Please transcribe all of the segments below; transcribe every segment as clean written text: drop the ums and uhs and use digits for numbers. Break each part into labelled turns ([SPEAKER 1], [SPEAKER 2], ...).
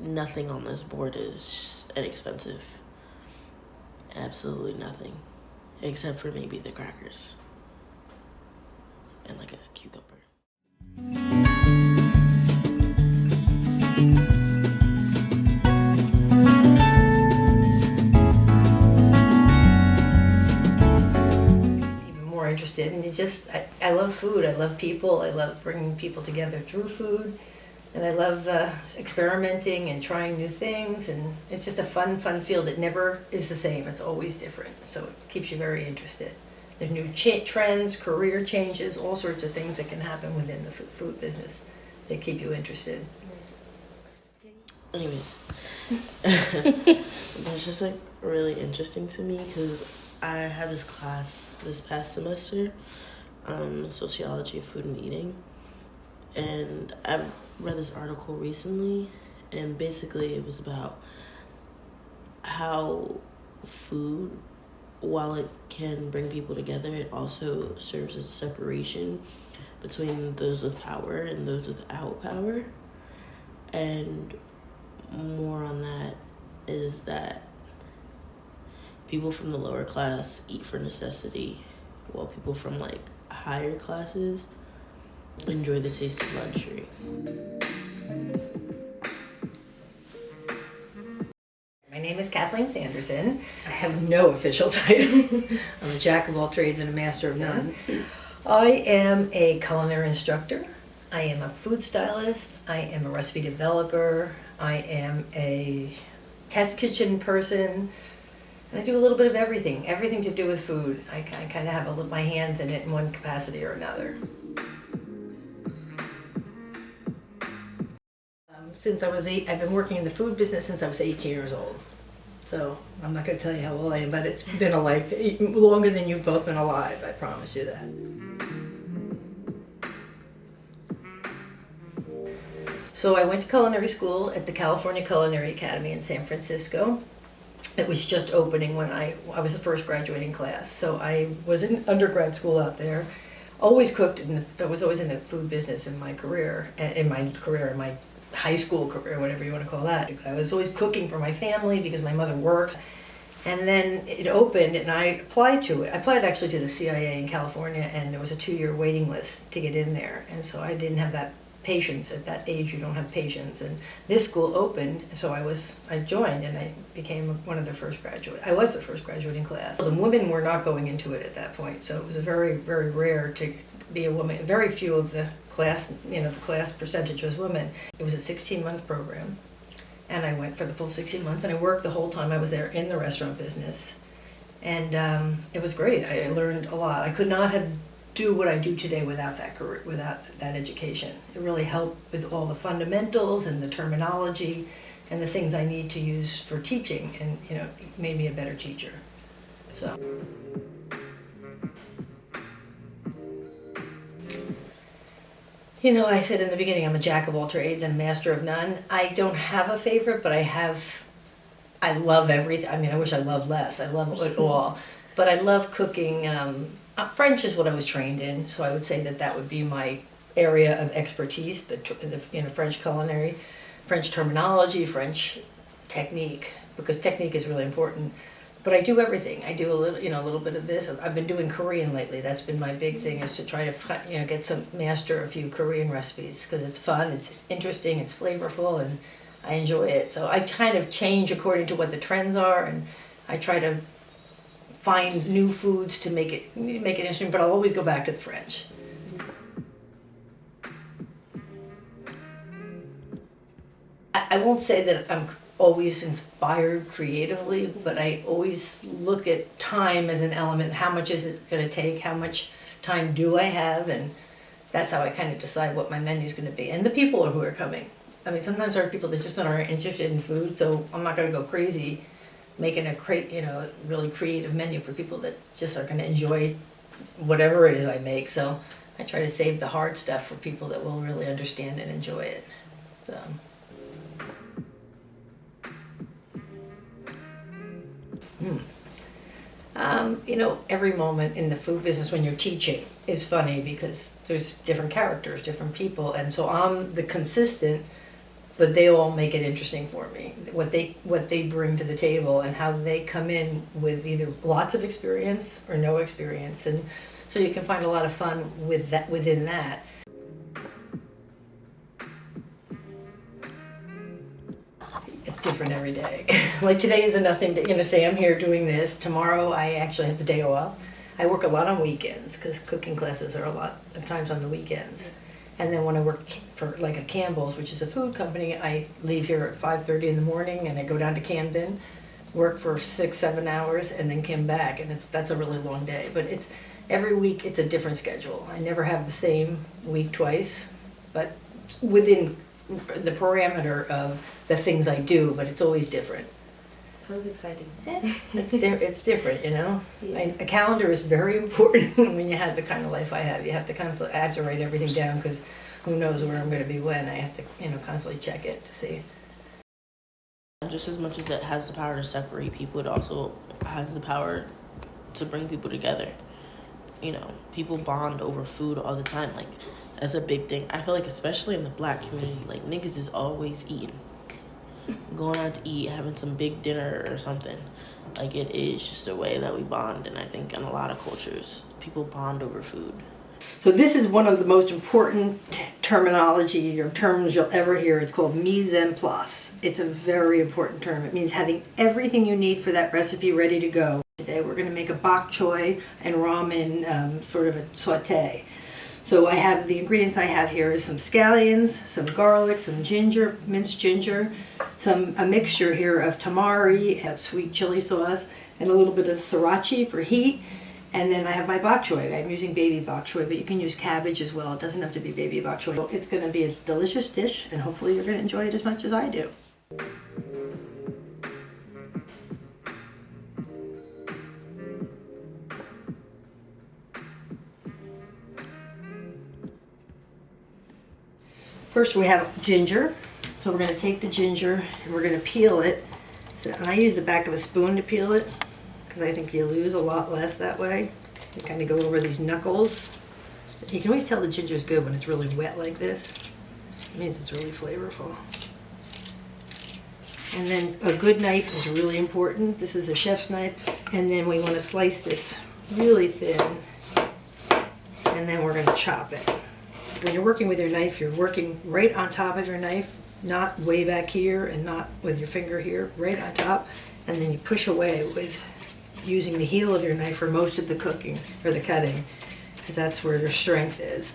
[SPEAKER 1] nothing on this board is inexpensive. Absolutely nothing. Except for maybe the crackers. And like a cucumber.
[SPEAKER 2] Even more interested, and I love food. I love people. I love bringing people together through food. And I love experimenting and trying new things, and it's just a fun field. It never is the same. It's always different, so it keeps you very interested. There's new trends, career changes, all sorts of things that can happen within the food business that keep you interested.
[SPEAKER 1] Anyways, that's just like really interesting to me because I had this class this past semester, sociology of food and eating, and I read this article recently, and basically it was about how food, while it can bring people together, it also serves as a separation between those with power and those without power. And more on that is that people from the lower class eat for necessity, while people from like higher classes enjoy the taste of luxury.
[SPEAKER 2] My name is Kathleen Sanderson. I have no official title. I'm a jack of all trades and a master of none. I am a culinary instructor. I am a food stylist. I am a recipe developer. I am a test kitchen person. And I do a little bit of everything to do with food. I kind of have my hands in it in one capacity or another. Since I was I've been working in the food business since I was 18 years old. So I'm not going to tell you how old I am, but it's been a life longer than you've both been alive. I promise you that. So I went to culinary school at the California Culinary Academy in San Francisco. It was just opening when I was the first graduating class. So I was in undergrad school out there. Always cooked. I was always in the food business in my high school career, whatever you want to call that. I was always cooking for my family because my mother works. And then it opened and I applied to it. I applied actually to the CIA in California, and there was a 2-year waiting list to get in there. And so I didn't have that patience. At that age, you don't have patience. And this school opened, so I joined and I became one of the first graduates. I was the first graduating class. The women were not going into it at that point, so it was a very, very rare to be a woman. Very few of the class, the class percentage was women. It was a 16-month program, and I went for the full 16 months, and I worked the whole time I was there in the restaurant business. And it was great. I learned a lot. I could not do what I do today without that career, without that education. It really helped with all the fundamentals and the terminology and the things I need to use for teaching, and it made me a better teacher. So. I said in the beginning, I'm a jack of all trades and a master of none. I don't have a favorite, but I love everything. I wish I loved less. I love it all. But I love cooking. French is what I was trained in, so I would say that would be my area of expertise, the French culinary, French terminology, French technique, because technique is really important. But I do everything. I do a little bit of this. I've been doing Korean lately. That's been my big thing, is to try to master a few Korean recipes, because it's fun, it's interesting, it's flavorful, and I enjoy it. So I kind of change according to what the trends are, and I try to find new foods to make it interesting. But I'll always go back to the French. I won't say that I'm always inspired creatively, but I always look at time as an element. How much is it going to take? How much time do I have? And that's how I kind of decide what my menu is going to be. And the people who are coming. Sometimes there are people that just aren't interested in food, so I'm not going to go crazy making a really creative menu for people that just are going to enjoy whatever it is I make. So I try to save the hard stuff for people that will really understand and enjoy it. So. Every moment in the food business when you're teaching is funny, because there's different characters, different people, and so I'm the consistent but they all make it interesting for me. What they bring to the table and how they come in with either lots of experience or no experience, and so you can find a lot of fun with that within that. It's different every day. Like today is a nothing day. Say I'm here doing this. Tomorrow I actually have the day off. I work a lot on weekends because cooking classes are a lot of times on the weekends. And then when I work for like a Campbell's, which is a food company, I leave here at 5:30 in the morning and I go down to Camden, work for 6-7 hours, and then come back. And that's a really long day. But it's every week it's a different schedule. I never have the same week twice, but within the parameter of the things I do. But it's always different.
[SPEAKER 3] Sounds exciting.
[SPEAKER 2] It's different,
[SPEAKER 3] Yeah.
[SPEAKER 2] A calendar is very important when you have the kind of life I have. You have to constantly, I have to write everything down because who knows where I'm going to be when. I have to, constantly check it to see.
[SPEAKER 1] Just as much as it has the power to separate people, it also has the power to bring people together. People bond over food all the time. Like, that's a big thing. I feel like especially in the Black community, like niggas is always eating. Going out to eat, having some big dinner or something. Like, it is just a way that we bond, and I think in a lot of cultures, people bond over food.
[SPEAKER 2] So this is one of the most important terminology or terms you'll ever hear. It's called mise en place. It's a very important term. It means having everything you need for that recipe ready to go. Today we're going to make a bok choy and ramen, sort of a saute. So I have the ingredients I have here is some scallions, some garlic, some ginger, minced ginger, a mixture here of tamari, a sweet chili sauce, and a little bit of sriracha for heat. And then I have my bok choy. I'm using baby bok choy, but you can use cabbage as well. It doesn't have to be baby bok choy. It's going to be a delicious dish, and hopefully you're going to enjoy it as much as I do. First we have ginger. So we're going to take the ginger and we're going to peel it. And I use the back of a spoon to peel it because I think you lose a lot less that way. You kind of go over these knuckles. You can always tell the ginger's good when it's really wet like this. It means it's really flavorful. And then a good knife is really important. This is a chef's knife. And then we want to slice this really thin. And then we're going to chop it. When you're working with your knife, you're working right on top of your knife, not way back here and not with your finger here, right on top. And then you push away with using the heel of your knife for most of the cooking or the cutting, because that's where your strength is.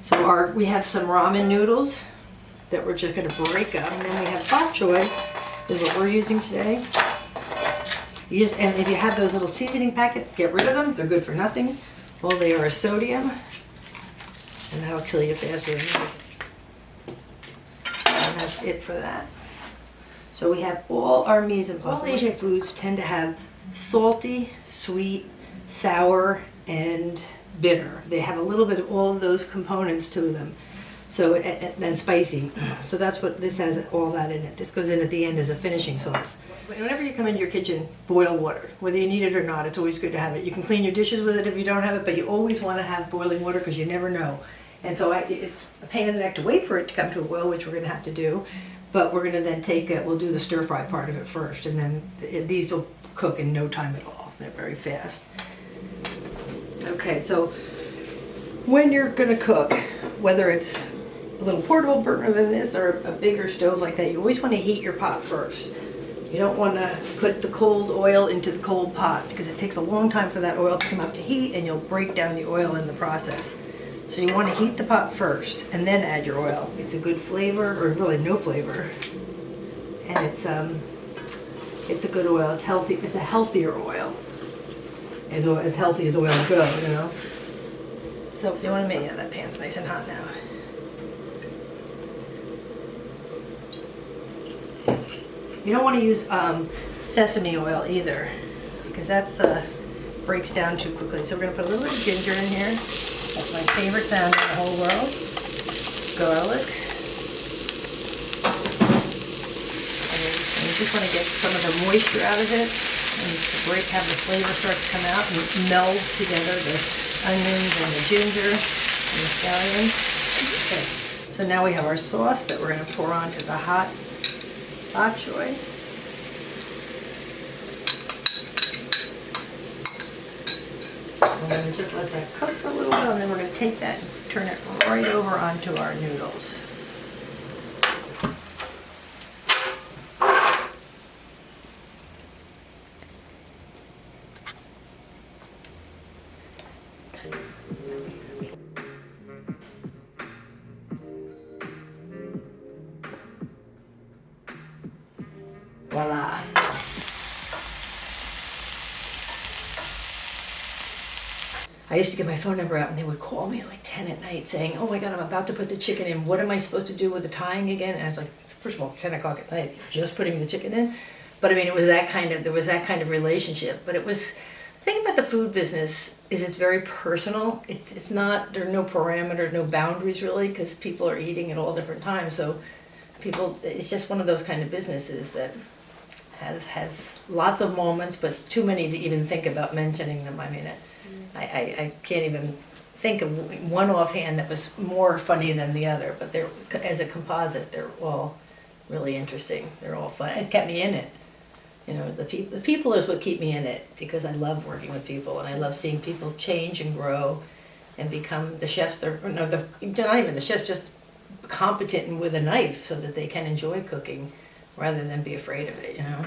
[SPEAKER 2] So we have some ramen noodles that we're just going to break up, and then we have bok choy is what we're using today. And if you have those little seasoning packets, get rid of them. They're good for nothing. All they are is sodium. And that'll kill you faster. And that's it for that. So we have all our mise en place. All Asian foods tend to have salty, sweet, sour, and bitter. They have a little bit of all of those components to them. So, and spicy. So that's what this has, all that in it. This goes in at the end as a finishing sauce. Whenever you come into your kitchen, boil water. Whether you need it or not, it's always good to have it. You can clean your dishes with it if you don't have it, but you always want to have boiling water because you never know. And so it's a pain in the neck to wait for it to come to a boil, which we're going to have to do. But we're going to then we'll do the stir fry part of it first, and then these will cook in no time at all. They're very fast. Okay, so when you're going to cook, whether it's a little portable burner than this or a bigger stove like that, you always want to heat your pot first. You don't want to put the cold oil into the cold pot because it takes a long time for that oil to come up to heat, and you'll break down the oil in the process. So you want to heat the pot first and then add your oil. It's a good flavor, or really no flavor, and it's a good oil. It's healthy. It's a healthier oil, as healthy as oil go, So if you want to make, that pan's nice and hot now. You don't want to use sesame oil either, because that's breaks down too quickly. So we're going to put a little bit of ginger in here. That's my favorite sound in the whole world. Garlic. And you just want to get some of the moisture out of it, and have the flavor start to come out and meld together the onions and the ginger and the scallion. Okay. So now we have our sauce that we're going to pour onto the hot bok choy. We're going to just let that cook for a little while, and then we're going to take that and turn it right over onto our noodles. Voila. I used to get my phone number out and they would call me at like 10 at night saying, oh my God, I'm about to put the chicken in. What am I supposed to do with the tying again? And I was like, first of all, it's 10 o'clock at night, just putting the chicken in. But I mean, it was that kind of, there was that kind of relationship. But it was, the thing about the food business is it's very personal. It's not, there are no parameters, no boundaries really, because people are eating at all different times. So people, it's just one of those kind of businesses that has lots of moments, but too many to even think about mentioning them. I mean, I can't even think of one offhand that was more funny than the other, but they're, as a composite, they're all really interesting. They're all fun. It kept me in it. You know, the people is what keep me in it, because I love working with people and I love seeing people change and grow and become the chefs. Not even the chefs, just competent and with a knife so that they can enjoy cooking rather than be afraid of it, you know.